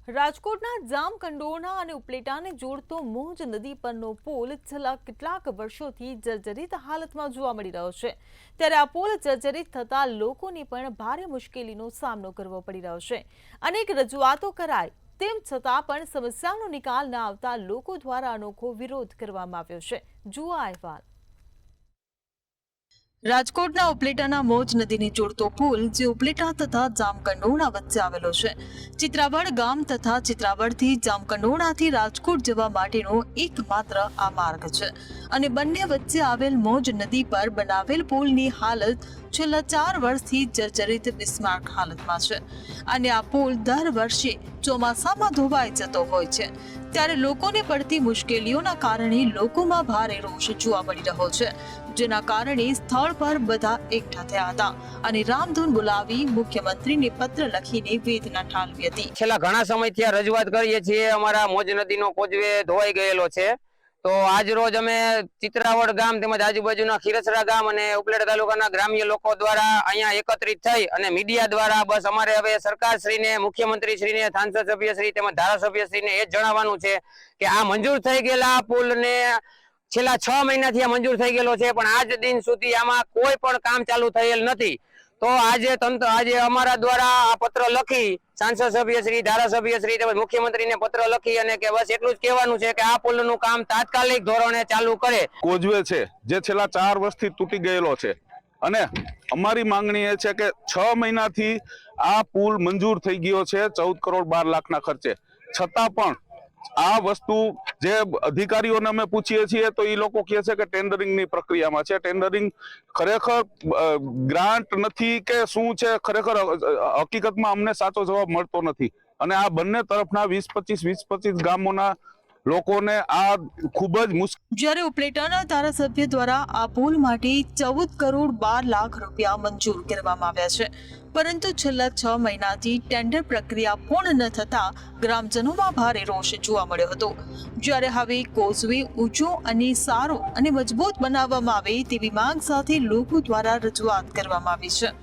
રાજકોટના જામકંડોરણા અને ઉપલેટાને જોડતો મોજ નદી પરનો પુલ છેલ્લા કેટલાક વર્ષોથી જર્જરિત હાલતમાં જોવા મળી રહ્યો છે। ત્યારે આ પુલ જર્જરિત થતા લોકોને પણ ભારે મુશ્કેલીનો સામનો કરવો પડી રહ્યો છે। અનેક રજૂઆતો કરાઈ તેમ છતાં પણ સમસ્યાનો નિકાલ ન આવતા લોકો દ્વારા અનોખો વિરોધ કરવામાં આવ્યો છે। જુઓ આ અહેવાલ। રાજકોટના ઉપલેટાના મોજ નદીને જોડતો પુલ જે ઉપલેટા તથા જામકંડોરણા વચ્ચે આવેલો છે। ચિત્રાવડ ગામ તથા ચિત્રાવડથી જામકંડોરણાથી રાજકોટ જવા માટેનો એકમાત્ર આ માર્ગ છે અને બંને વચ્ચે આવેલ મોજ નદી પર બનાવેલ પુલની હાલત છેલ્લા 4 વર્ષથી જર્જરિત બિસ્માર્ક હાલતમાં છે અને આ પુલ દર વર્ષે ચોમાસામાં ધોવાઈ જતો હોય છે। ત્યારે લોકોને પડતી મુશ્કેલીઓના કારણે લોકોમાં ભારે રોષ જોવા મળી રહ્યો છે, જેના કારણે સ્થળ પર બધા એકઠા થયા હતા અને રામધૂન બોલાવી મુખ્યમંત્રીને પત્ર લખીને વેદના ઠાલવી હતી। છેલ્લા ઘણા સમયથી આ રજૂઆત કરીએ છીએ। અમારા મોજ નદીનો કોઝવે ધોવાઈ ગયેલો છે, તો આજ રોજ અમે ચિત્રાવડ ગામ તેમજ આજુબાજુના ખીરસરા ગામ અને ઉપલેટા તાલુકાના ગ્રામ્ય લોકો દ્વારા અહીંયા એકત્રિત થઈ અને મીડિયા દ્વારા બસ અમારે હવે સરકારશ્રીને, મુખ્યમંત્રીશ્રીને, સાંસદ સભ્યશ્રી તેમજ ધારાસભ્યશ્રીને એ જ જણાવવાનું છે કે આ મંજૂર થઈ ગયેલા પુલને છેલ્લા 6 મહિનાથી આ મંજૂર થઈ ગયેલો છે, પણ આજ દિન સુધી આમાં કોઈ પણ કામ ચાલુ થયેલ નથી। તો આજે અમારા દ્વારા આ પત્ર લખી સાંસદ સભ્યશ્રી, ધારાસભ્યશ્રી તેમજ મુખ્યમંત્રીને પત્ર લખી અને કે બસ એટલું જ કહેવાનું છે કે આ પુલનું કામ તાત્કાલિક ધોરણે ચાલુ કરે। કોઝવે છે જે છેલ્લા 4 વર્ષથી તૂટી ગયેલો છે અને અમારી માંગણી એ છે કે 6 મહિનાથી આ પુલ મંજૂર થઈ ગયો છે 14 કરોડ 12 લાખના ખર્ચે, છતાં પણ આ વસ્તુ જે અધિકારીઓને અમે પૂછીએ છીએ તો એ લોકો કહે છે કે ટેન્ડરિંગની પ્રક્રિયામાં છે। ટેન્ડરિંગ ખરેખર ગ્રાન્ટ નથી કે શું છે, ખરેખર હકીકતમાં અમને સાચો જવાબ મળતો નથી અને આ બંને તરફના 20-25 ગામોના લોકોને આ ખૂબ જ મુશ્કેલ। જ્યારે ઉપલેટાના ધારાસભ્ય દ્વારા આ પુલ માટે 14 કરોડ 12 લાખ રૂપિયા મંજૂર કરવામાં આવ્યા છે, પરંતુ છેલ્લા 6 મહિનાથી ટેન્ડર પ્રક્રિયા પૂર્ણ ન થતા ગ્રામજનોમાં ભારે રોષ જોવા મળ્યો હતો। જ્યારે હવે કોઝવે ઊંચો અને સારો અને મજબૂત બનાવવામાં આવે તેવી માંગ સાથે લોકો દ્વારા રજૂઆત કરવામાં આવી છે।